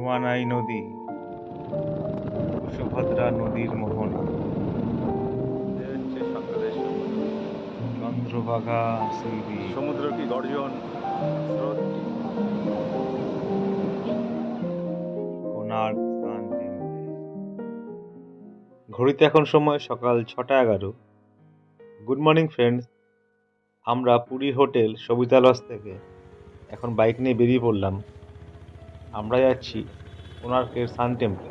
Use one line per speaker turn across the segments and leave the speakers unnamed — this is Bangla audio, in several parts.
নোয়ানাই নদী, কুশভদ্রা নদীর মোহনা,
হচ্ছে সকালের সমুদ্র।
চন্দ্রভাগা সি বিচ,
সমুদ্র কি গর্জন, স্রোত কি?
কোণার্ক সান টেম্পল। ঘড়িতে এখন সময় সকাল 6:11। Good morning friends. আমরা পুরীর হোটেল সবিতা লজ থেকে এখন বাইক নিয়ে বেরিয়ে পড়লাম। আমরা যাচ্ছি কোণার্কের সান টেম্পল।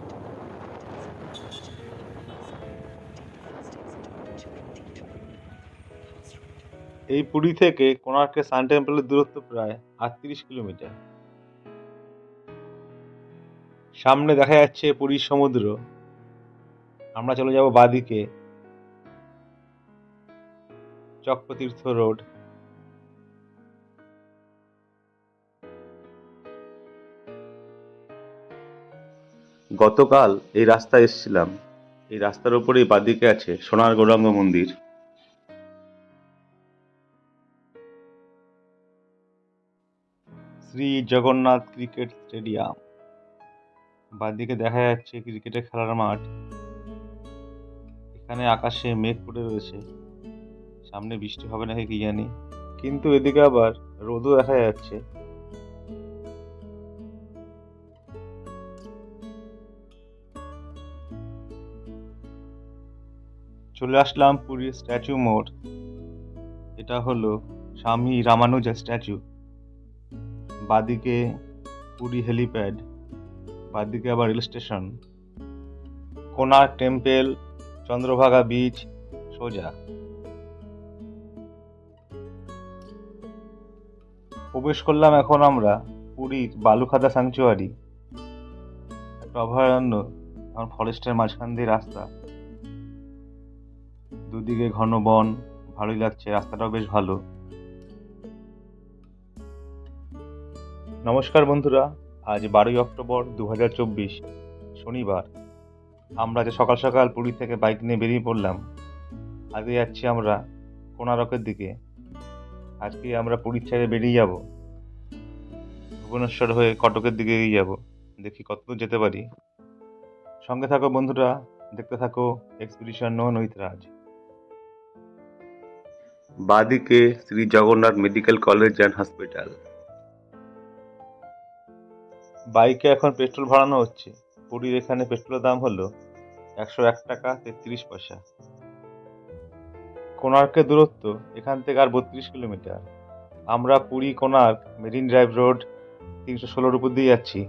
এই পুরী থেকে কোণার্কের সান টেম্পলের দূরত্ব প্রায় 38 কিলোমিটার। সামনে দেখা যাচ্ছে পুরীর সমুদ্র। আমরা চলে যাব বাঁদিকে, চক্রতীর্থ রোড। গতকাল এই রাস্তায় এসেছিলাম। এই রাস্তার উপরেই বাঁদিকে আছে সোনার গৌরাঙ্গ মন্দির। Shri Jagannath cricket stadium. বাঁদিকে দেখা যাচ্ছে ক্রিকেটের খেলার মাঠ। এখানে আকাশে মেঘ পড়ে রয়েছে, সামনে বৃষ্টি হবে নাকি কি জানি, কিন্তু এদিকে আবার রোদও দেখা যাচ্ছে। চলে আসলাম পুরীর স্ট্যাচু মোড়। এটা হলো স্বামী রামানুজা স্ট্যাচু। বাঁদিকে পুরী হেলিপ্যাড, বাঁদিকে আবার rail station, Konark temple, Chandrabhaga beach সোজা। প্রবেশ করলাম এখন আমরা পুরীর বালুখাদা স্যাংচুয়ারি, একটা অভয়ারণ্য। এখন ফরেস্টের মাঝখান দিয়ে রাস্তা, দুদিকে ঘন বন, ভালোই লাগছে, রাস্তাটাও বেশ ভালো। নমস্কার বন্ধুরা, আজ 12ই অক্টোবর 2024, শনিবার। আমরা যে সকাল সকাল পুরী থেকে বাইক নিয়ে বেরিয়ে পড়লাম। আগে যাচ্ছি আমরা কোণার্কের দিকে। আজকে আমরা পুরী ছেড়ে বেরিয়ে যাব, ভুবনেশ্বর হয়ে কটকের দিকে এগিয়ে যাব। দেখি কতদূর যেতে পারি। সঙ্গে থাকো বন্ধুরা, দেখতে থাকো এক্সপিডিশন নোন উইথ রাজ। বাঁদিকে Shri Jagannath medical college and hospital. বাইকে এখন পেট্রোল ভরানো হচ্ছে। পুরীর এখানে পেট্রোলের দাম হলো 101 টাকা 33 পয়সা। কোণার্কের দূরত্ব এখান থেকে আর 32 কিলোমিটার। আমরা Puri Konark marine drive road 316 উপর দিয়ে যাচ্ছি।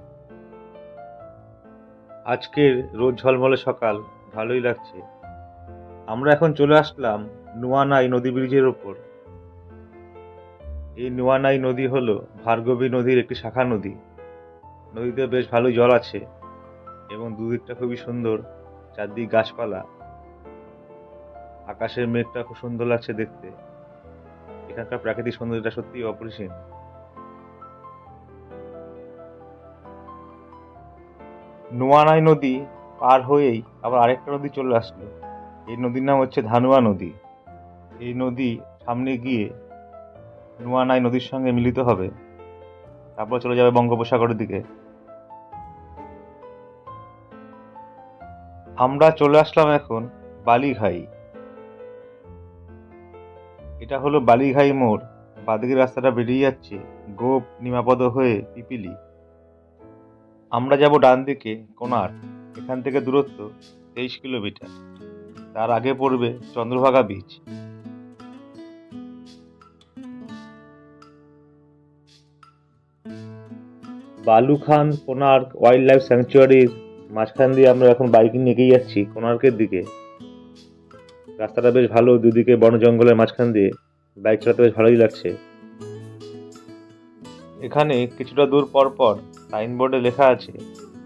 আজকের রোদ ঝলমলে সকাল, ভালোই লাগছে। আমরা এখন চলে আসলাম নোয়ানাই নদী ব্রিজের ওপর। এই নোয়ানাই নদী হলো ভার্গবী নদীর একটি শাখা নদী। নদীতে বেশ ভালোই জল আছে এবং দুদিকটা খুবই সুন্দর, চারদিক গাছপালা। আকাশের মেঘটা খুব সুন্দর লাগছে দেখতে। এখানকার প্রাকৃতিক সৌন্দর্যটা সত্যি অপরিসীম। নোয়ানাই নদী পার হয়েই আবার আরেকটা নদী চলে আসলো। এই নদীর নাম হচ্ছে ধানুয়া নদী। এই নদী সামনে গিয়ে নোয়ানাই নদীর সঙ্গে মিলিত হবে, তারপর চলে যাবে বঙ্গোপসাগরের দিকে। আমরা চলে আসলাম এখন বালিঘাই। এটা হলো বালিঘাই মোড়। বাদিকের রাস্তাটা বেরিয়ে যাচ্ছে গোপ নিমাপদ হয়ে পিপিলি। আমরা যাব ডান দিকে কোণার্ক। এখান থেকে দূরত্ব 23 কিলোমিটার। তার আগে পড়বে Chandrabhaga beach. Balukhand Konark wildlife স্যাংচুয়ারির মাঝখান দিয়ে আমরা এখন বাইক নিয়ে এগিয়ে যাচ্ছি কোণার্কের দিকে। রাস্তাটা বেশ ভালো, দুদিকে বন জঙ্গলের মাঝখান দিয়ে বাইক চালাতে বেশ ভালোই লাগছে। এখানে কিছুটা দূর পর পর সাইনবোর্ডে লেখা আছে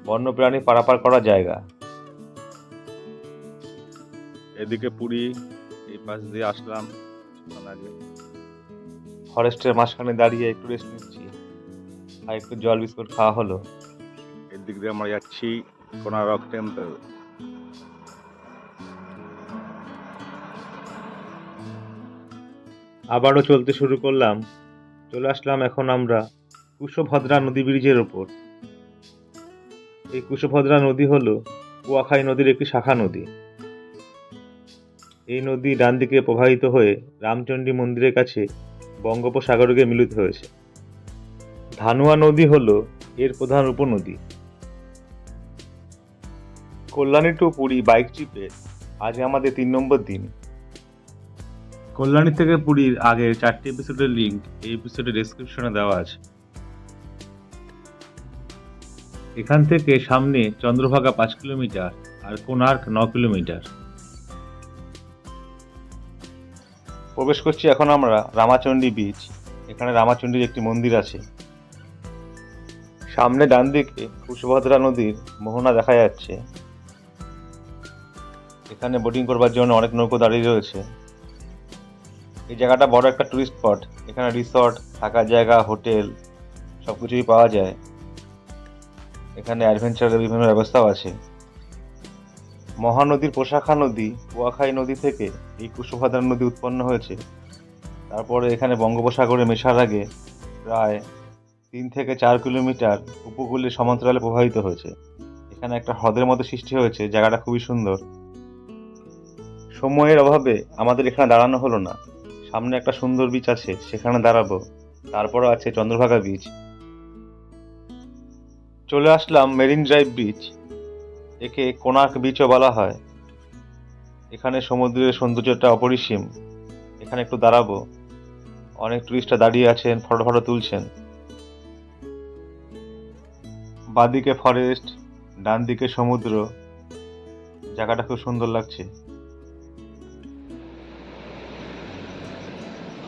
বন্যপ্রাণী পারাপার করার জায়গা।
এদিকে পুরী, এই পাশ দিয়ে আসলাম কিছুক্ষণ আগে।
ফরেস্টের মাঝখানে দাঁড়িয়ে একটু রেস্ট নিচ্ছি, আর একটু জল বিস্কুট খাওয়া হলো।
এর দিক দিয়ে আমরা যাচ্ছি কোণার্ক টেম্পল।
আবারও চলতে শুরু করলাম। চলে আসলাম এখন আমরা কুশভদ্রা নদী ব্রিজের ওপর। এই কুশভদ্রা নদী হল কুয়াখাই নদীর একটি শাখা নদী। এই নদী ডান দিকে প্রবাহিত হয়ে রামচণ্ডী মন্দিরের কাছে বঙ্গোপসাগরে গিয়ে মিলিত হয়েছে। ধানুয়া নদী হল এর প্রধান উপনদী। কল্যাণী টু পুরী বাইক ট্রিপে আজ আমাদের 3 নম্বর দিন। কল্যাণী থেকে পুরীর আগের 4টি এপিসোডের লিঙ্ক এই এপিসোডের ডেসক্রিপশনে দেওয়া আছে। এখান থেকে সামনে চন্দ্রভাগা 5 কিলোমিটার আর কোণার্ক 9 কিলোমিটার। প্রবেশ করছি এখন আমরা রামাচণ্ডী বিচ। এখানে রামাচণ্ডীর একটি মন্দির আছে। সামনে ডান দিকে কুশভদ্রা নদীর মোহনা দেখা যাচ্ছে। এখানে বোটিং করবার জন্য অনেক নৌকো দাঁড়িয়ে রয়েছে। এই জায়গাটা বড় একটা টুরিস্ট স্পট। এখানে রিসর্ট, থাকার জায়গা, হোটেল সবকিছুই পাওয়া যায়। এখানে অ্যাডভেঞ্চারের বিভিন্ন ব্যবস্থাও আছে। মহানদীর প্রশাখা নদী কুয়াখাই নদী থেকে এই কুশভদ্রা নদী উৎপন্ন হয়েছে। তারপরে এখানে বঙ্গোপসাগরে মেশার আগে প্রায় 3 থেকে 4 কিলোমিটার উপকূলের সমান্তরালে প্রবাহিত হয়েছে। এখানে একটা হ্রদের মতো সৃষ্টি হয়েছে। জায়গাটা খুবই সুন্দর। সময়ের অভাবে আমাদের এখানে দাঁড়ানো হলো না। সামনে একটা সুন্দর বিচ আছে, সেখানে দাঁড়াবো। তারপরও আছে চন্দ্রভাগা বিচ। চলে আসলাম মেরিন ড্রাইভ বিচ। একে কোণার্ক বিচও বলা হয়। এখানে সমুদ্রের সৌন্দর্যটা অপরিসীম। এখানে একটু দাঁড়াবো। অনেক টুরিস্টরা দাঁড়িয়ে আছেন, ফটো তুলছেন। বাঁদিকে ফরেস্ট, ডান দিকে সমুদ্র। জায়গাটা খুব সুন্দর লাগছে।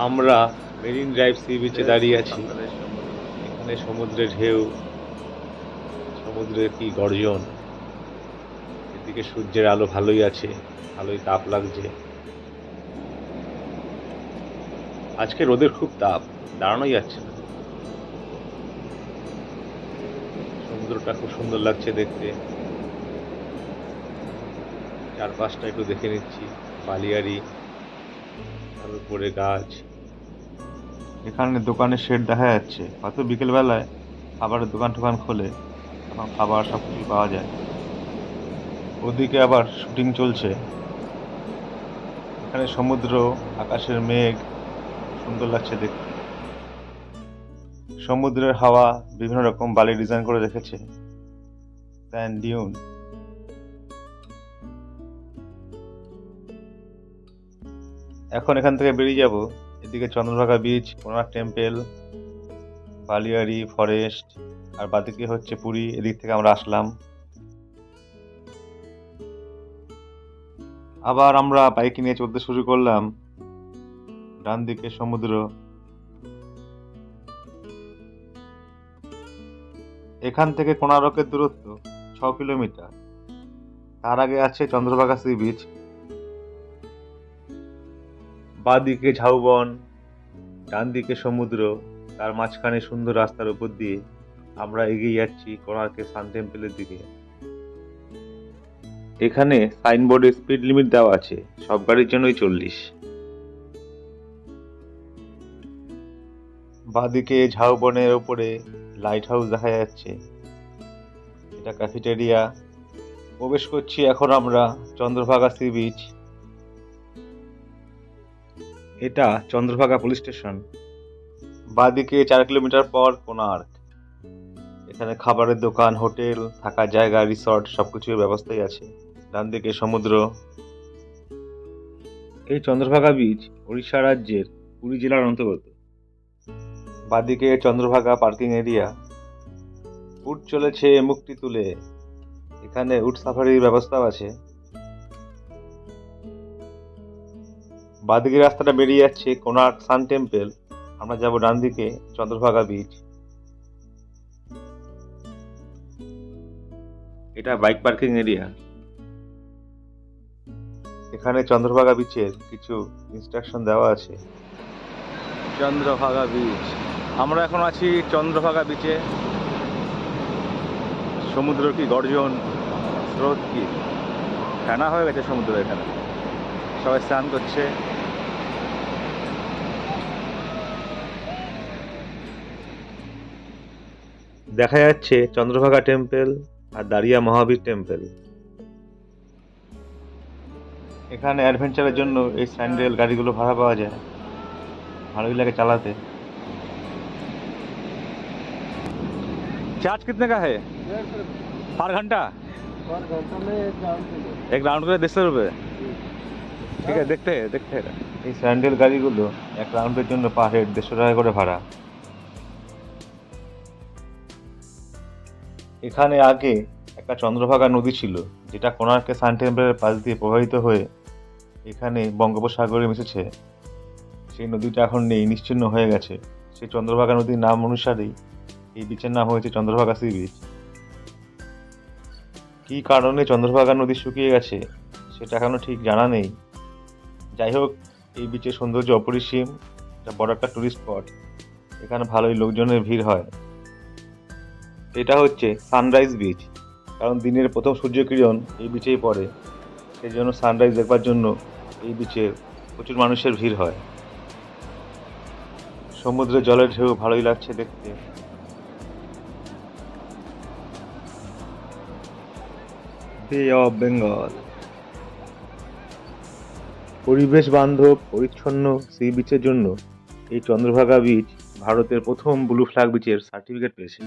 আমরা মেরিন ড্রাইভ সি বিচে দাঁড়িয়ে আছি। এখানে সমুদ্রের ঢেউ, সমুদ্রের কি গর্জন। এদিকে সূর্যের আলো ভালোই আছে, ভালোই তাপ লাগছে। আজকে রোদের খুব তাপ, দাঁড়ানোই যাচ্ছে না। সমুদ্রটা খুব সুন্দর লাগছে দেখতে। চারপাশটা একটু দেখে নিচ্ছি। বালিয়াড়ি, তার উপরে গাছ। এখানে দোকানের শেড দেখা যাচ্ছে। হয়তো বিকেলবেলায় খাবারের দোকান টোকান খোলে, তখন খাবার সব কিছু পাওয়া যায়। ওদিকে আবার শুটিং চলছে। এখানে সমুদ্র, আকাশের মেঘ, সুন্দর লাগছে দেখতে। সমুদ্রের হাওয়া বিভিন্ন রকম বালি ডিজাইন করে রেখেছে। Sand dune. এখন এখান থেকে বেরিয়ে যাব। এদিকে চন্দ্রভাগা বিচ, কোণার্ক টেম্পল, বালিয়াড়ি, ফরেস্ট, আর বাদিকে হচ্ছে পুরী। এদিক থেকে আমরা আসলাম। আবার আমরা বাইক নিয়ে চলতে শুরু করলাম। ডান দিকে সমুদ্র। এখান থেকে কোণার্কের দূরত্ব 6 কিলোমিটার। তার আগে আছে চন্দ্রভাগা সি বিচ। বাঁদিকে ঝাউবন, ডান দিকে সমুদ্র। তার মাঝখানে সুন্দর রাস্তার উপর দিয়ে আমরা এগিয়ে যাচ্ছি কোণার্কের সান টেম্পলের দিকে। এখানে সাইনবোর্ডে স্পিড লিমিট দেওয়া আছে, সব গাড়ির জন্যই 40। বাঁদিকে ঝাউবনের উপরে লাইট হাউস দেখা যাচ্ছে। এটা ক্যাফেটেরিয়া। প্রবেশ করছি এখন আমরা চন্দ্রভাগা সি বিচ। এটা চন্দ্রভাগা পুলিশ স্টেশন। বাঁদিকে 4 কিলোমিটার পর কোণার্ক। এখানে খাবারের দোকান, হোটেল, থাকার জায়গা, রিসর্ট সবকিছুর ব্যবস্থাই আছে। ডান দিকে সমুদ্র। এই চন্দ্রভাগা বিচ ওড়িশা রাজ্যের পুরী জেলার অন্তর্গত। বাঁদিকে চন্দ্রভাগা পার্কিং এরিয়া। উট চলেছে মুক্তি তুলে। এখানে উট সাফারির ব্যবস্থাও আছে। বাঁদিকে রাস্তাটা বেরিয়ে যাচ্ছে কোণার্ক সান টেম্পল। আমরা যাব ডান দিকে চন্দ্রভাগা বিচ। এটা বাইক পার্কিং এরিয়া। এখানে চন্দ্রভাগা বিচের কিছু ইনস্ট্রাকশন দেওয়া আছে।
চন্দ্রভাগা বিচ। আমরা এখন আছি চন্দ্রভাগা বিচে। সমুদ্র কি গর্জন, স্রোত কি ফেনা হয়ে গেছে সমুদ্র। এখানে সবাই স্নান করছে।
দেখা যাচ্ছে চন্দ্রভাগা টেম্পল, আর দাঁড়িয়া মহাবীর টেম্পল। এখানে অ্যাডভেঞ্চারের জন্য এই স্যান্ডেল গাড়িগুলো ভাড়া পাওয়া যায়, ভালোই লাগে চালাতে।
चार्ज कितने का है पर घंटा? एक राउंड के लिए 150 रुपये। ठीक है, देखते हैं।
এই স্যান্ডেল গাড়িগুলো এক রাউন্ডের জন্য পার হেড 150 টাকা করে ভাড়া। এখানে আগে একটা চন্দ্রভাগা নদী ছিল, যেটা কোণার্কের সান টেম্পলের পাশ দিয়ে প্রবাহিত হয়ে এখানে বঙ্গোপসাগরে মিশেছে। সেই নদীটা এখন নেই, নিশ্চিহ্ন হয়ে গেছে। সেই চন্দ্রভাগা নদীর নাম অনুসারেই এই বিচের নাম হয়েছে চন্দ্রভাগা সি বিচ। কী কারণে চন্দ্রভাগা নদী শুকিয়ে গেছে সেটা এখনো ঠিক জানা নেই। যাই হোক, এই বিচের সৌন্দর্য অপরিসীম, এটা বড় একটা টুরিস্ট স্পট, এখানে ভালোই লোকজনের ভিড় হয়। এটা হচ্ছে সানরাইজ বিচ, কারণ দিনের প্রথম সূর্যকিরণ এই বিচেই পড়ে, সেই জন্য সানরাইজ দেখবার জন্য এই বিচে প্রচুর মানুষের ভিড় হয়। সমুদ্রের জলের ঢেউ ভালোই লাগছে দেখতে। বে অফ বেঙ্গল, পরিবেশ বান্ধব পরিচ্ছন্ন সি বিচের জন্য এই চন্দ্রভাগা বিচ ভারতের প্রথম ব্লু ফ্ল্যাগ বিচের সার্টিফিকেট পেয়েছে।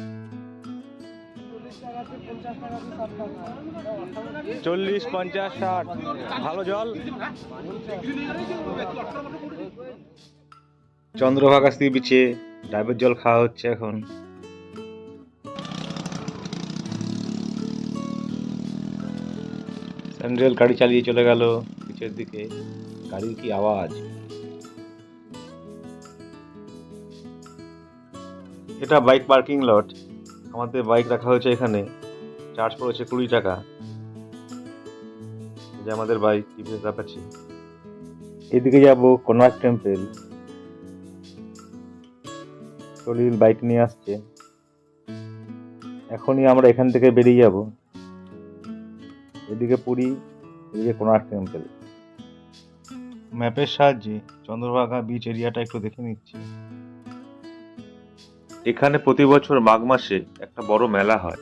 40, 50, 60 ভালো জল।
চন্দ্রভাগা সি বিচে ডাবের জল খাওয়া হচ্ছে এখন। স্যান্ডেল গাড়ি চালিয়ে চলে গেল বিচের দিকে। গাড়ির কি আওয়াজ! এটা বাইক পার্কিং লট, আমাদের বাইক রাখা হয়েছে এখানে। চার্জ পড়েছে 20 টাকা। এই যে আমাদের বাইক টিভিএস অ্যাপাচি। এদিকে যাব কোণার্ক টেম্পল। সলিল বাইক নিয়ে আসছে, এখনই আমরা এখান থেকে বেরিয়ে যাব। এদিকে পুরী, এদিকে কোণার্ক টেম্পল। ম্যাপের সাহায্যে চন্দ্রভাগা বিচ এরিয়াটা একটু দেখে নিচ্ছি। এখানে প্রতি বছর মাঘ মাসে একটা বড় মেলা হয়।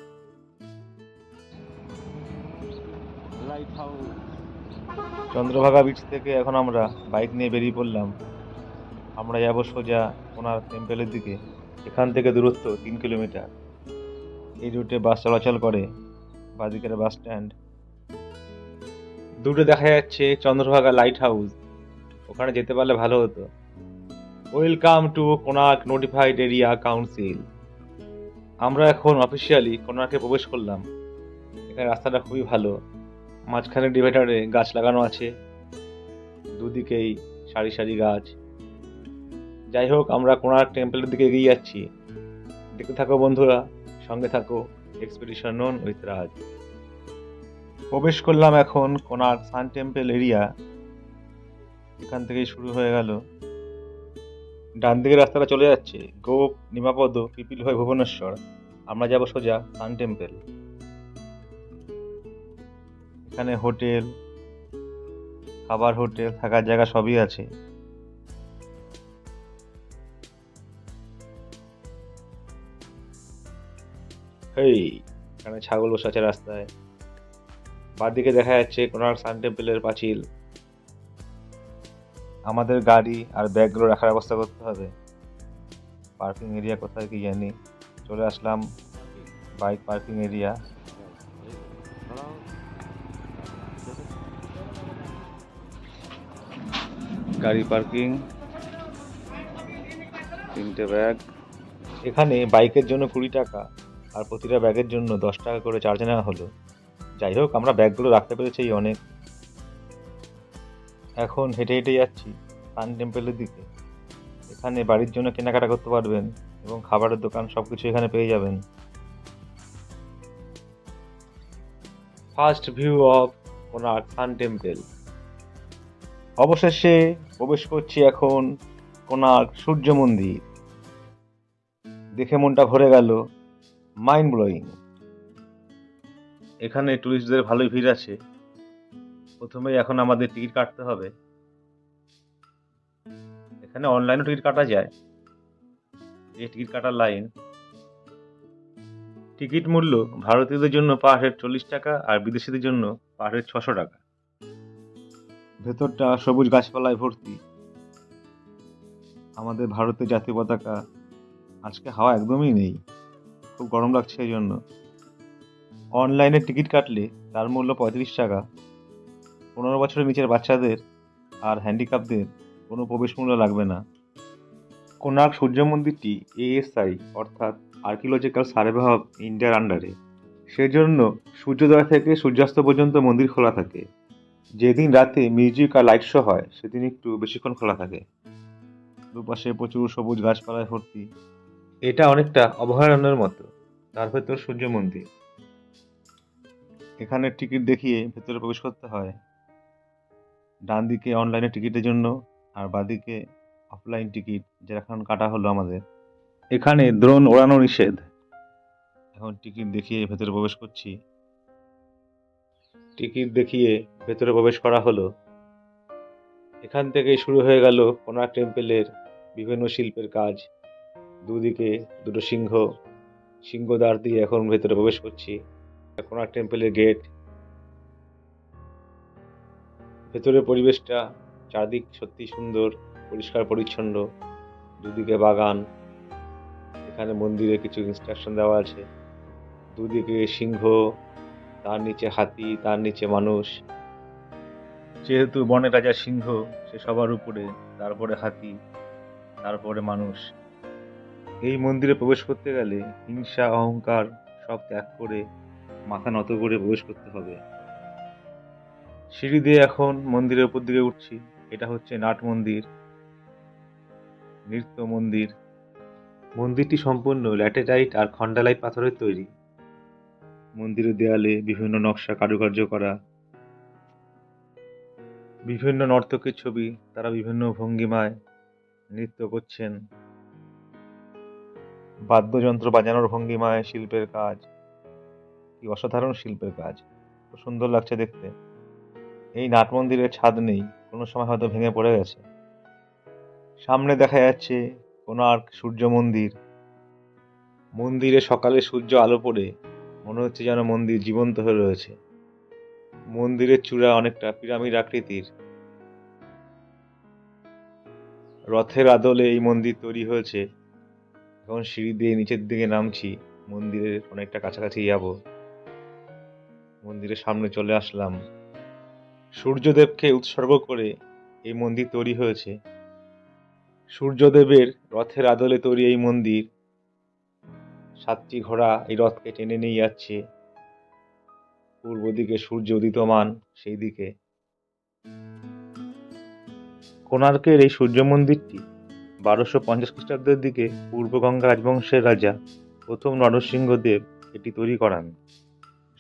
চন্দ্রভাগা বিচ থেকে এখন আমরা বাইক নিয়ে বেরিয়ে পড়লাম। আমরা যাব সোজা কোণার্ক টেম্পলের দিকে। এখান থেকে দূরত্ব 3 কিলোমিটার। এই রুটে বাস চলাচল করে, বাদিকের বাস স্ট্যান্ড। দূরে দেখা যাচ্ছে চন্দ্রভাগা লাইট হাউস, ওখানে যেতে পারলে ভালো হতো। Welcome to Konark notified area council. আমরা এখন অফিসিয়ালি কোণার্কে প্রবেশ করলাম। এখানে রাস্তাটা খুবই ভালো, মাঝখানে ডিভাইডারে গাছ লাগানো আছে, দুদিকেই সারি সারি গাছ। যাই হোক, আমরা কোণার্ক টেম্পলের দিকে এগিয়ে যাচ্ছি। দেখতে থাকো বন্ধুরা, সঙ্গে থাকো এক্সপেডিশন নন উইথ রাজ। প্রবেশ করলাম এখন কোণার্ক সান টেম্পল এরিয়া। এখান থেকেই শুরু হয়ে গেল। ডান দিকে রাস্তাটা চলে যাচ্ছে গোপ, নিমাপদ, পিপিল হয়ে ভুবনেশ্বর। আমরা যাব সোজা সান টেম্পল। এখানে হোটেল, খাবার হোটেল, থাকার জায়গা সবই আছে। এই এখানে ছাগল বসে আছে রাস্তায়। বাঁদিকে দেখা যাচ্ছে কোণার্ক সান টেম্পলের পাঁচিল। আমাদের গাড়ি আর ব্যাগগুলো রাখার ব্যবস্থা করতে হবে। পার্কিং এরিয়া কোথায় কি জানি। চলে আসলাম বাইক পার্কিং এরিয়া। গাড়ি পার্কিং, 3টে ব্যাগ। এখানে বাইকের জন্য 20 টাকা আর প্রতিটা ব্যাগের জন্য 10 টাকা করে চার্জ নেওয়া হলো। যাই হোক, আমরা ব্যাগগুলো রাখতে পেরেছি অনেক। এখন হেঁটে হেঁটে যাচ্ছি সান টেম্পলের দিকে। এখানে বাড়ির জন্য কেনাকাটা করতে পারবেন এবং খাবারের দোকান সবকিছু এখানে পেয়ে যাবেন। First view of Konark San temple. অবশেষে প্রবেশ করছি এখন কোণার্ক সূর্য মন্দির। দেখে মনটা ভরে গেল, মাইন্ড ব্লোয়িং। এখানে টুরিস্টদের ভালোই ভিড় আছে। প্রথমেই এখন আমাদের টিকিট কাটতে হবে। এখানে অনলাইনেও টিকিট কাটা যায়, এই টিকিট কাটার লাইন। টিকিট মূল্য ভারতীয়দের জন্য পার হেড 40 টাকা আর বিদেশিদের জন্য পার হেড 600 টাকা। ভেতরটা সবুজ গাছপালায় ভর্তি। আমাদের ভারতের জাতীয় পতাকা। আজকে হাওয়া একদমই নেই, খুব গরম লাগছে এই জন্য। অনলাইনে টিকিট কাটলে তার মূল্য 35 টাকা। 15 বছরের নিচের বাচ্চাদের আর হ্যান্ডিক্যাপদের কোনো প্রবেশ মূল্য লাগবে না। কোণার্ক সূর্য মন্দিরটি ASI অর্থাৎ আর্কিওলজিক্যাল সার্ভে অফ ইন্ডিয়ার আন্ডারে। সেজন্য সূর্যোদয় থেকে সূর্যাস্ত পর্যন্ত মন্দির খোলা থাকে। যেদিন রাতে মিউজিক আর লাইট শো হয় সেদিন একটু বেশিক্ষণ খোলা থাকে। দুপাশে প্রচুর সবুজ গাছপালায় ভর্তি। এটা অনেকটা অভয়ারণ্যের মতো, তার ভেতর সূর্য মন্দির। এখানে টিকিট দেখিয়ে ভেতরে প্রবেশ করতে হয়। ডান দিকে অনলাইনে টিকিটের জন্য আর বাদিকে অফলাইন টিকিট, যেটা এখন কাটা হলো আমাদের। এখানে দ্রোণ ওড়ানো নিষেধ। এখন টিকিট দেখিয়ে ভেতরে প্রবেশ করছি। টিকিট দেখিয়ে ভেতরে প্রবেশ করা হলো। এখান থেকেই শুরু হয়ে গেল কোণার্ক টেম্পেলের বিভিন্ন শিল্পের কাজ। দুদিকে দুটো সিংহদ্বার দিয়ে এখন ভেতরে প্রবেশ করছি। কোণার্ক টেম্পেলের গেট। ভেতরের পরিবেশটা চারদিক সত্যি সুন্দর, পরিষ্কার পরিচ্ছন্ন। দুদিকে বাগান। এখানে মন্দিরে কিছু ইনস্ট্রাকশন দেওয়া আছে। দুদিকে সিংহ, তার নিচে হাতি, তার নিচে মানুষ। যেহেতু বনের রাজা সিংহ, সে সবার উপরে, তারপরে হাতি, তারপরে মানুষ। এই মন্দিরে প্রবেশ করতে গেলে হিংসা অহংকার সব ত্যাগ করে মাথা নত করে প্রবেশ করতে হবে। সিঁড়ি দিয়ে এখন মন্দিরের উপর দিকে উঠছি। এটা হচ্ছে নাট মন্দির, নৃত্য মন্দির। মন্দিরটি সম্পূর্ণ ল্যাটেরাইট আর খন্ডালাইট পাথরের তৈরি। মন্দিরের দেয়ালে বিভিন্ন নকশা কারুকার্য করা। বিভিন্ন নর্তকের ছবি, তারা বিভিন্ন ভঙ্গিমায় নৃত্য করছেন। বাদ্যযন্ত্র বাজানোর ভঙ্গিমায় শিল্পের কাজ। কি অসাধারণ শিল্পের কাজ, খুব সুন্দর লাগছে দেখতে। এই নাট মন্দিরের ছাদ নেই, কোনো সময় হয়তো ভেঙে পড়ে গেছে। সামনে দেখা যাচ্ছে কোণার্ক সূর্য মন্দির। মন্দিরে সকালে সূর্য আলো পড়ে মনে হচ্ছে যেন মন্দির জীবন্ত হয়ে রয়েছে। মন্দিরের চূড়া অনেকটা পিরামিড আকৃতির। রথের আদলে এই মন্দির তৈরি হয়েছে। এখন সিঁড়ি দিয়ে নিচের দিকে নামছি, মন্দিরের অনেকটা কাছাকাছি যাব। মন্দিরের সামনে চলে আসলাম। সূর্যদেবকে উৎসর্গ করে এই মন্দির তৈরি হয়েছে। সূর্যদেবের রথের আদলে তৈরি এই মন্দির। 7টি ঘোড়া এই রথকে টেনে নিয়ে যাচ্ছে। পূর্ব দিকে সূর্য উদিতমান, সেই দিকে। কোণার্কের এই সূর্য মন্দিরটি 1250 খ্রিস্টাব্দের দিকে পূর্ব গঙ্গা রাজবংশের রাজা প্রথম নরসিংহদেব এটি তৈরি করান।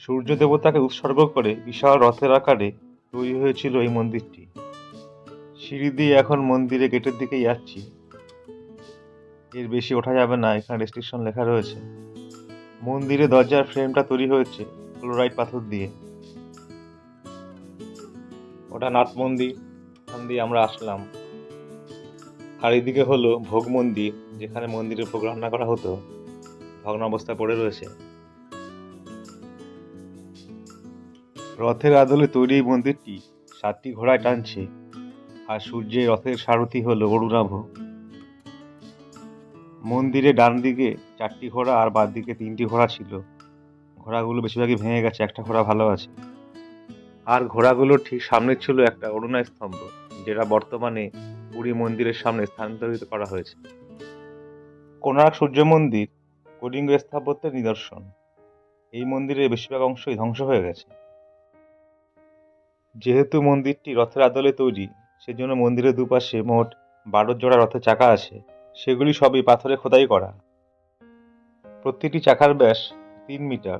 সূর্য দেবতাকে উৎসর্গ করে বিশাল রথের আকারে তৈরি হয়েছিল এই মন্দিরটি। সিঁড়ি দিয়ে এখন মন্দিরে গেটের দিকে যাচ্ছি। এর বেশি ওঠা যাবে না, এখানে রেস্ট্রিকশন লেখা রয়েছে। মন্দিরে দরজার ফ্রেমটা তৈরি হয়েছে ক্লোরাইট পাথর দিয়ে। ওটা নাট মন্দির, ওখান দিয়ে আমরা আসলাম। আর এদিকে হলো ভোগ মন্দির, যেখানে মন্দিরে ভোগ রান্না করা হতো, ভগ্নাবস্থায় পড়ে রয়েছে। রথের আদলে তৈরি এই মন্দিরটি 7টি ঘোড়ায় টানছে, আর সূর্যের রথের সারথি হলো অরুণাভ। মন্দিরে ডান দিকে 4টি ঘোড়া আর বাদ দিকে 3টি ঘোড়া ছিল। ঘোড়াগুলো বেশিরভাগই ভেঙে গেছে, একটা ঘোড়া ভালো আছে। আর ঘোড়াগুলোর ঠিক সামনে ছিল একটা অরুণা স্তম্ভ, যেটা বর্তমানে পুরী মন্দিরের সামনে স্থানান্তরিত করা হয়েছে। কোণার্ক সূর্য মন্দির কলিঙ্গ স্থাপত্যের নিদর্শন। এই মন্দিরের বেশিরভাগ অংশই ধ্বংস হয়ে গেছে। যেহেতু মন্দিরটি রথের আদলে তৈরি, সেজন্য মন্দিরের দুপাশে মোট 12 জোড়া রথের চাকা আছে। সেগুলি সবই পাথরে খোদাই করা। প্রতিটি চাকার ব্যাস 3 মিটার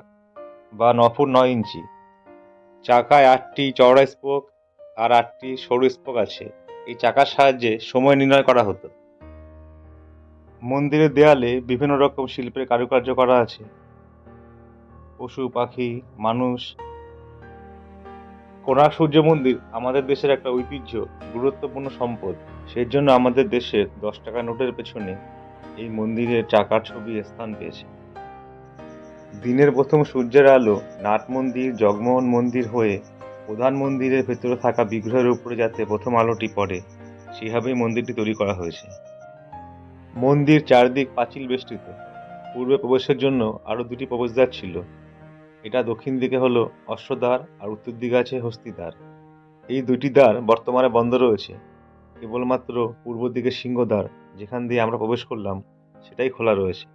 বা 9 ফুট 9 ইঞ্চি। চাকায় 8টি চওড়া স্পোক আর 8টি সরু স্পোক আছে। এই চাকার সাহায্যে সময় নির্ণয় করা হতো। মন্দিরের দেয়ালে বিভিন্ন রকম শিল্পের কারুকার্য করা আছে। পশু পাখি, মানুষ। কোণার্ক সূর্য মন্দির আমাদের দেশের একটা ঐতিহ্য, গুরুত্বপূর্ণ সম্পদ। সেই জন্য আমাদের দেশের 10 টাকা নোটের পেছনে এই মন্দিরের চাকার ছবি স্থান পেয়েছে। দিনের প্রথম সূর্যের আলো নাট মন্দির, জগমোহন মন্দির হয়ে প্রধান মন্দিরের ভেতরে থাকা বিগ্রহের উপরে যাতে প্রথম আলোটি পড়ে, সেভাবেই মন্দিরটি তৈরি করা হয়েছে। মন্দির চারদিক পাঁচিল বেষ্টিত। পূর্বে প্রবেশের জন্য আরও দুটি প্রবেশদ্বার ছিল। এটা দক্ষিণ দিকে হলো অশ্বদ্বার আর উত্তর দিকে আছে হস্তিদ্বার। এই দুটি দ্বার বর্তমানে বন্ধ রয়েছে। কেবলমাত্র পূর্ব দিকে সিংহদ্বার, যেখান দিয়ে আমরা প্রবেশ করলাম, সেটাই খোলা রয়েছে।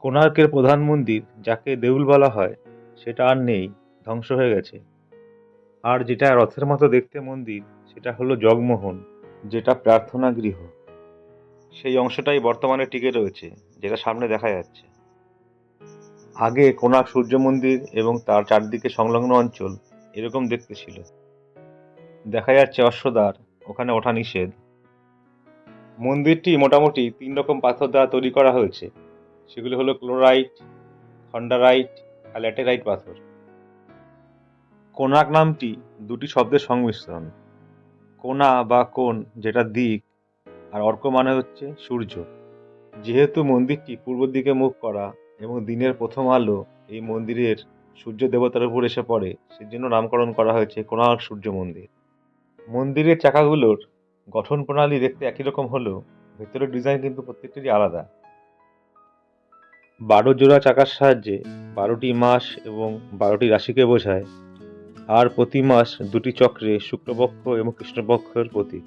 কোণার্কের প্রধান মন্দির, যাকে দেউল বলা হয়, সেটা আর নেই, ধ্বংস হয়ে গেছে। আর যেটা রথের মতো দেখতে মন্দির, সেটা হলো জগমোহন, যেটা প্রার্থনা গৃহ। সেই অংশটাই বর্তমানে টিকে রয়েছে, যেটা সামনে দেখা যাচ্ছে। আগে কোণার্ক সূর্য মন্দির এবং তার চারদিকে সংলগ্ন অঞ্চল এরকম দেখতে ছিল। দেখা যাচ্ছে অশ্বদ্বার, ওখানে ওঠা নিষেধ। মন্দিরটি মোটামুটি 3 রকম পাথর দ্বারা তৈরি করা হয়েছে। সেগুলি হলো ক্লোরাইট, খন্ডারাইট আর ল্যাটেরাইট পাথর। কোণার্ক নামটি দুটি শব্দের সংমিশ্রণ। কোণা বা কোণ, যেটা দিক, আর অর্ক মানে হচ্ছে সূর্য। যেহেতু মন্দিরটি পূর্ব দিকে মুখ করা এবং দিনের প্রথম আলো এই মন্দিরের সূর্য দেবতার উপর এসে পড়ে, সেজন্য নামকরণ করা হয়েছে কোণার্ক সূর্য মন্দির। মন্দিরের চাকাগুলোর গঠন প্রণালী দেখতে একই রকম হলেও ভেতরের ডিজাইন কিন্তু প্রত্যেকটিরই আলাদা। 12 জোড়া চাকার সাহায্যে 12টি মাস এবং 12টি রাশিকে বোঝায়, আর প্রতি মাস 2টি চক্রে শুক্লপক্ষ এবং কৃষ্ণপক্ষের প্রতীক।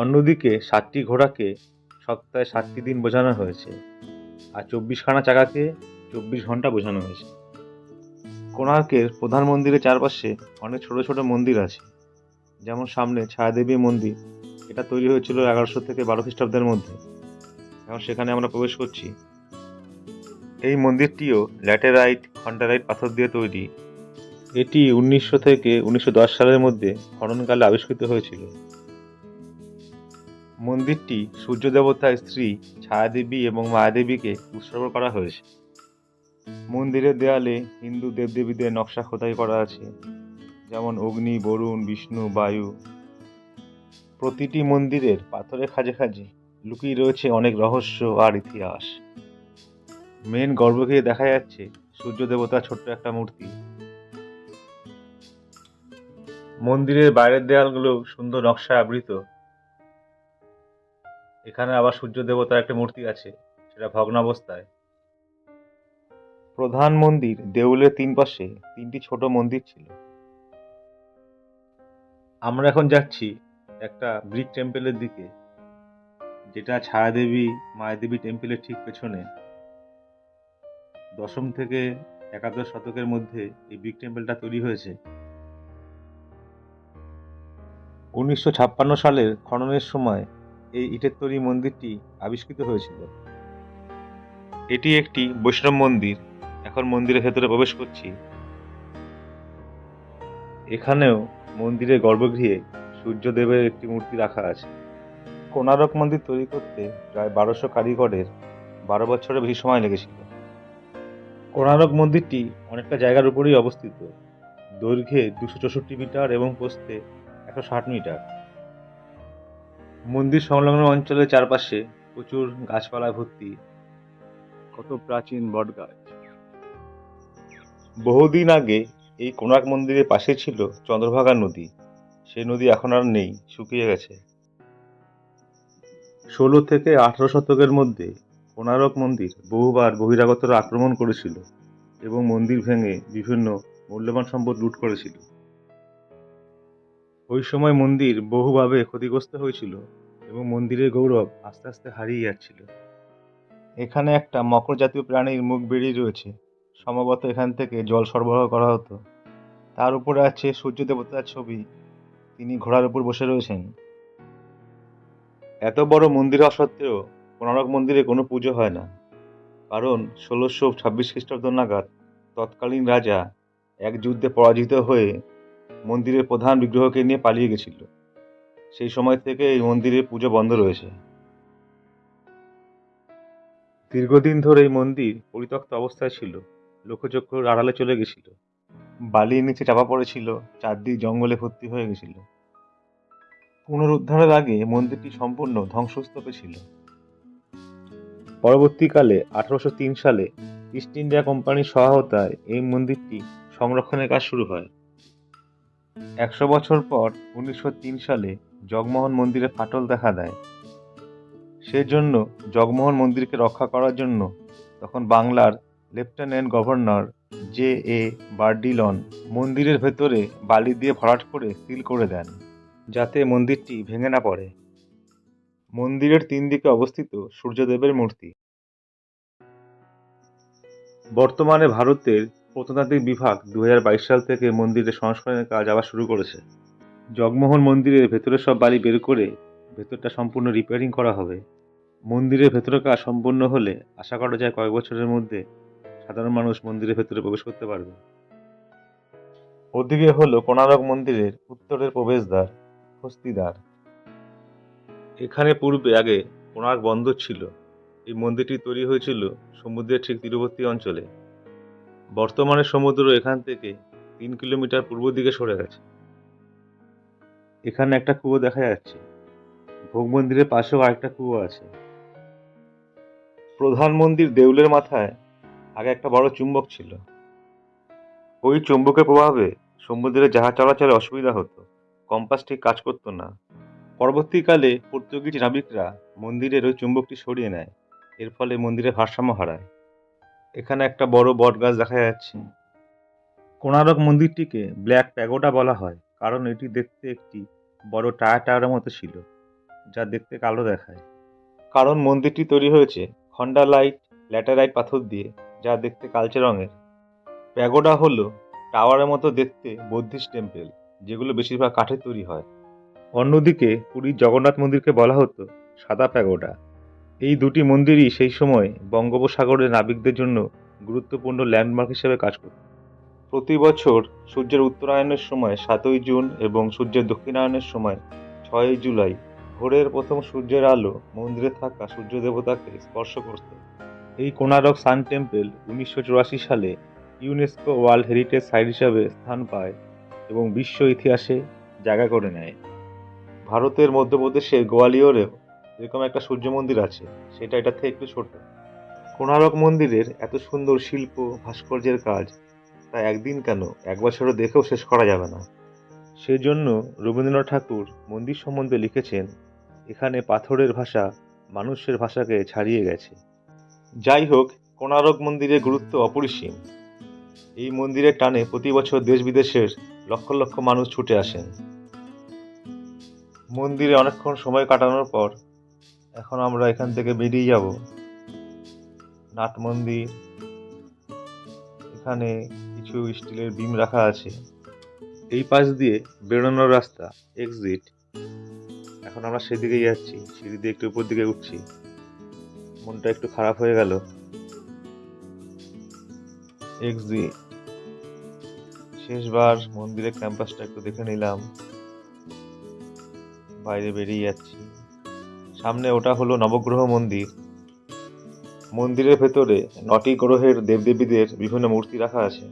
অন্যদিকে 7টি ঘোড়াকে সপ্তাহে 7টি দিন বোঝানো হয়েছে, আর 24খানা চাকাকে 24 ঘন্টা বোঝানো হয়েছে। কোণার্কের প্রধান মন্দিরের চারপাশে অনেক ছোট ছোট মন্দির আছে। যেমন সামনে ছায়াদেবী মন্দির, এটা তৈরি হয়েছিল 1100 থেকে 12 খ্রিস্টাব্দের মধ্যে। এখন সেখানে আমরা প্রবেশ করছি। এই মন্দিরটিও ল্যাটেরাইট, খন্ডারাইট পাথর দিয়ে তৈরি। এটি 1900 থেকে 1910 সালের মধ্যে খননকালে আবিষ্কৃত হয়েছিল। মন্দিরটি সূর্য দেবতার স্ত্রী ছায়াদেবী এবং মায়াদেবীকে উৎসর্গ করা হয়েছে। মন্দিরের দেয়ালে হিন্দু দেবদেবীদের নকশা খোদাই করা আছে, যেমন অগ্নি, বরুণ, বিষ্ণু, বায়ু। প্রতিটি মন্দিরের পাথরের খাঁজে খাঁজে লুকিয়ে রয়েছে অনেক রহস্য আর ইতিহাস। মেন গর্ভগৃহে দেখা যাচ্ছে সূর্য দেবতার ছোট্ট একটা মূর্তি। মন্দিরের বাইরের দেয়ালগুলো সুন্দর নকশায় আবৃত। এখানে আবার সূর্য দেবতার একটা মূর্তি আছে, সেটা ভগ্নাবস্থায়। প্রধান মন্দির দেউলের 3 পাশে 3টি ছোট মন্দির ছিল। আমরা এখন যাচ্ছি একটা ব্রিক টেম্পলের দিকে, যেটা ছায়াদেবী মায়াদেবী টেম্পলের ঠিক পেছনে। 10ম থেকে 11 শতকের মধ্যে এই ব্রিক টেম্পলটা তৈরি হয়েছে। 1956 সালের খননের সময় এই ইটের তৈরি মন্দিরটি আবিষ্কৃত হয়েছিল। এটি একটি বৈষ্ণব মন্দির। এখন মন্দিরের ভেতরে প্রবেশ করছি। এখানেও মন্দিরের গর্ভগৃহে সূর্যদেবের একটি মূর্তি রাখা আছে। কোণার্ক মন্দির তৈরি করতে প্রায় 1200 কারিগরের 12 বছরের বেশি সময় লেগেছিল। কোণার্ক মন্দিরটি অনেকটা জায়গার উপরেই অবস্থিত। দৈর্ঘ্যে 264 মিটার এবং প্রস্থে 160 মিটার। মন্দির সংলগ্ন অঞ্চলের চারপাশে প্রচুর গাছপালায় ভর্তি। কত প্রাচীন বটগাছ। বহুদিন আগে এই কোণার্ক মন্দিরের পাশে ছিল চন্দ্রভাগা নদী। সেই নদী এখন আর নেই, শুকিয়ে গেছে। 16 থেকে 18 শতকের মধ্যে কোণার্ক মন্দির বহুবার বহিরাগতরা আক্রমণ করেছিল এবং মন্দির ভেঙে বিভিন্ন মূল্যবান সম্পদ লুট করেছিল। ওই সময় মন্দির বহুভাবে ক্ষতিগ্রস্ত হয়েছিল এবং মন্দিরের গৌরব আস্তে আস্তে হারিয়ে যাচ্ছিল। এখানে একটা মকর জাতীয় প্রাণীর মুখ বেরিয়ে রয়েছে। সম্ভবত এখান থেকে জল সরবরাহ করা হতো। তার উপরে আছে সূর্য দেবতার ছবি, তিনি ঘোড়ার উপর বসে রয়েছেন। এত বড় মন্দির হওয়া সত্ত্বেও কোণার্ক মন্দিরে কোনো পুজো হয় না, কারণ 1626 খ্রিস্টাব্দ নাগাদ তৎকালীন রাজা এক যুদ্ধে পরাজিত হয়ে মন্দিরের প্রধান বিগ্রহকে নিয়ে পালিয়ে গেছিল। সেই সময় থেকে এই মন্দিরের পুজো বন্ধ রয়েছে। দীর্ঘদিন ধরে এই মন্দির পরিত্যক্ত অবস্থায় ছিল, লোকচক্ষুর আড়ালে চলে গেছিল, বালির নিচে চাপা পড়েছিল, চারদিক জঙ্গলে ভর্তি হয়ে গেছিল। পুনরুদ্ধারের আগে মন্দিরটি সম্পূর্ণ ধ্বংসস্তূপে ছিল। পরবর্তীকালে 1803 সালে ইস্ট ইন্ডিয়া কোম্পানির সহায়তায় এই মন্দিরটি সংরক্ষণের কাজ শুরু হয়। 100 বছর পর 1903 সালে জগমোহন মন্দিরে ফাটল দেখা দেয়। সেজন্য জগমোহন মন্দিরকে রক্ষা করার জন্য তখন বাংলার লেফটেন্যান্ট গভর্নর J.A. বার্ডিলন মন্দিরের ভেতরে বালি দিয়ে ভরাট করে সিল করে দেন, যাতে মন্দিরটি ভেঙে না পড়ে। মন্দিরের 3 দিকে অবস্থিত সূর্যদেবের মূর্তি। বর্তমানে ভারতের প্রত্নতাত্ত্বিক বিভাগ 2022 সাল থেকে মন্দিরের সংস্করণের কাজ আবার শুরু করেছে। জগমোহন মন্দিরের ভেতরের সব বালি বের করে ভেতরটা সম্পূর্ণ রিপেয়ারিং করা হবে। মন্দিরের ভেতরের কাজ সম্পূর্ণ হলে আশা করা যায় কয়েক বছরের মধ্যে সাধারণ মানুষ মন্দিরের ভেতরে প্রবেশ করতে পারবে। ওদিকে হলো কোণারক মন্দিরের উত্তরের প্রবেশদ্বার, হস্তিদ্বার। এখানে পূর্বে আগে কোণার্ক বন্দর ছিল। এই মন্দিরটি তৈরি হয়েছিল সমুদ্রের ঠিক তীরবর্তী অঞ্চলে। বর্তমানে সমুদ্র এখান থেকে 3 কিলোমিটার পূর্ব দিকে সরে গেছে। এখানে একটা কুয়ো দেখা যাচ্ছে। ভোগ মন্দিরের পাশেও আরেকটা কুয়ো আছে। প্রধান মন্দির দেউলের মাথায় আগে একটা বড় চুম্বক ছিল। ওই চুম্বকের প্রভাবে সমুদ্রে জাহাজ চলাচলে অসুবিধা হতো, কম্পাস ঠিক কাজ করতো না। পরবর্তীকালে পর্তুগিজ নাবিকরা মন্দিরের ওই চুম্বকটি সরিয়ে নেয়, এর ফলে মন্দিরের ভারসাম্য হারায়। এখানে একটা বড় বট গাছ দেখা যাচ্ছে। কোণারক মন্দিরটিকে ব্ল্যাক প্যাগোডা বলা হয়, কারণ এটি দেখতে একটি বড় টায়ারের মতো ছিল, যা দেখতে কালো দেখায়। কারণ মন্দিরটি তৈরি হয়েছে খন্ডালাইট ল্যাটেরাইট পাথর দিয়ে, যা দেখতে কালচে রঙের। প্যাগোডা হলো টাওয়ারের মতো দেখতে বৌদ্ধিস্ট টেম্পল, যেগুলো বেশিরভাগ কাঠের তৈরি হয়। অন্যদিকে পুরীর জগন্নাথ মন্দিরকে বলা হতো সাদা প্যাগোডা। এই দুটি মন্দিরই সেই সময় বঙ্গোপসাগরের নাবিকদের জন্য গুরুত্বপূর্ণ ল্যান্ডমার্ক হিসেবে কাজ করত। প্রতি বছর সূর্যের উত্তরায়ণের সময় 7ই জুন এবং সূর্যের দক্ষিণায়নের সময় 6ই জুলাই ভোরের প্রথম সূর্যের আলো মন্দিরে থাকা সূর্য দেবতাকে স্পর্শ করত। এই কোণারক সান টেম্পল 1984 সালে ইউনেস্কো ওয়ার্ল্ড হেরিটেজ সাইট হিসাবে স্থান পায় এবং বিশ্ব ইতিহাসে জায়গা করে নেয়। ভারতের মধ্যপ্রদেশের গোয়ালিয়রেও এরকম একটা সূর্য মন্দির আছে, সেটা এটা থেকে একটু ছোট। কোণারক মন্দিরের এত সুন্দর শিল্প ভাস্কর্যের কাজ, তা একদিন কেন 1 বছরও দেখেও শেষ করা যাবে না। সেজন্য রবীন্দ্রনাথ ঠাকুর মন্দির সম্বন্ধে লিখেছেন, এখানে পাথরের ভাষা মানুষের ভাষাকে ছাড়িয়ে গেছে। যাই হোক, কোণারক মন্দিরের গুরুত্ব অপরিসীম। এই মন্দিরের টানে প্রতি বছর দেশ বিদেশের লক্ষ লক্ষ মানুষ ছুটে আসেন। মন্দিরে অনেকক্ষণ সময় কাটানোর পর এখন আমরা এখান থেকে বেরিয়ে যাব নাট মন্দির। এখানে কিছু স্টিলের বিম রাখা আছে। এই পাশ দিয়ে বেরোনোর রাস্তা, এক্সিট। এখন আমরা সেদিকে যাচ্ছি, সিঁড়ি দিয়ে একটু উপর দিকে উঠছি। মনটা একটু খারাপ হয়ে গেল। এক্সিট। শেষবার মন্দিরের ক্যাম্পাসটা একটু দেখে নিলাম, বাইরে বেরিয়ে যাচ্ছি। সামনে ওটা হলো নবগ্রহ মন্দির। মন্দিরের ভেতরে 9টি গ্রহের দেবদেবীদের বিভিন্ন মূর্তি রাখা আছে।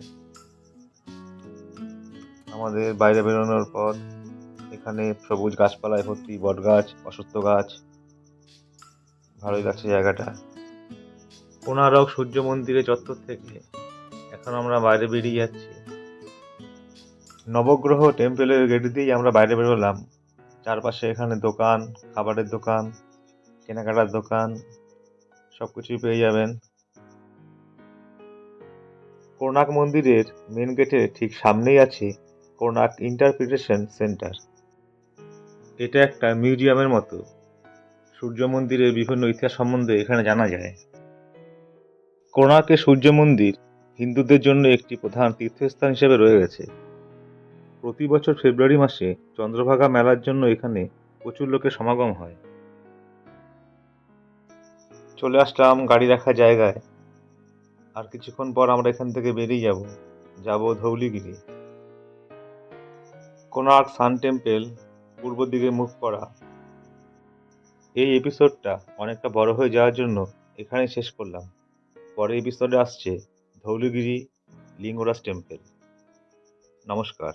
আমাদের বাইরে বেরোনোর পর এখানে সবুজ গাছপালায় ভর্তি, বট গাছ, অশ্বত্থ গাছ। ভালোই লাগছে জায়গাটা। কোণারক সূর্য মন্দিরের চত্বর থেকে এখন আমরা বাইরে বেরিয়ে যাচ্ছি। নবগ্রহ টেম্পলের গেট দিয়েই আমরা বাইরে বেরোলাম। চারপাশে এখানে দোকান, খাবারের দোকান, কেনাকাটার দোকান, সবকিছুই পেয়ে যাবেন। কোণার্ক মন্দিরের মেন গেটের ঠিক সামনেই আছে কোণার্ক ইন্টারপ্রিটেশন সেন্টার। এটা একটা মিউজিয়ামের মতো। সূর্য মন্দিরের বিভিন্ন ইতিহাস সম্বন্ধে এখানে জানা যায়। কোণার্কের সূর্য মন্দির হিন্দুদের জন্য একটি প্রধান তীর্থস্থান হিসেবে রয়ে গেছে। প্রতি বছর ফেব্রুয়ারি মাসে চন্দ্রভাগা মেলার জন্য এখানে প্রচুর লোকের সমাগম হয়। চলে আসলাম গাড়ি রাখার জায়গায়। আর কিছুক্ষণ পর আমরা এখান থেকে বেরিয়ে যাব ধৌলিগিরি। কোণার্ক সান টেম্পল পূর্ব দিকে মুখ করা। এই এপিসোডটা অনেকটা বড় হয়ে যাওয়ার জন্য এখানেই শেষ করলাম। পরের এপিসোডে আসছে ধৌলিগিরি লিঙ্গরাজ টেম্পল। নমস্কার।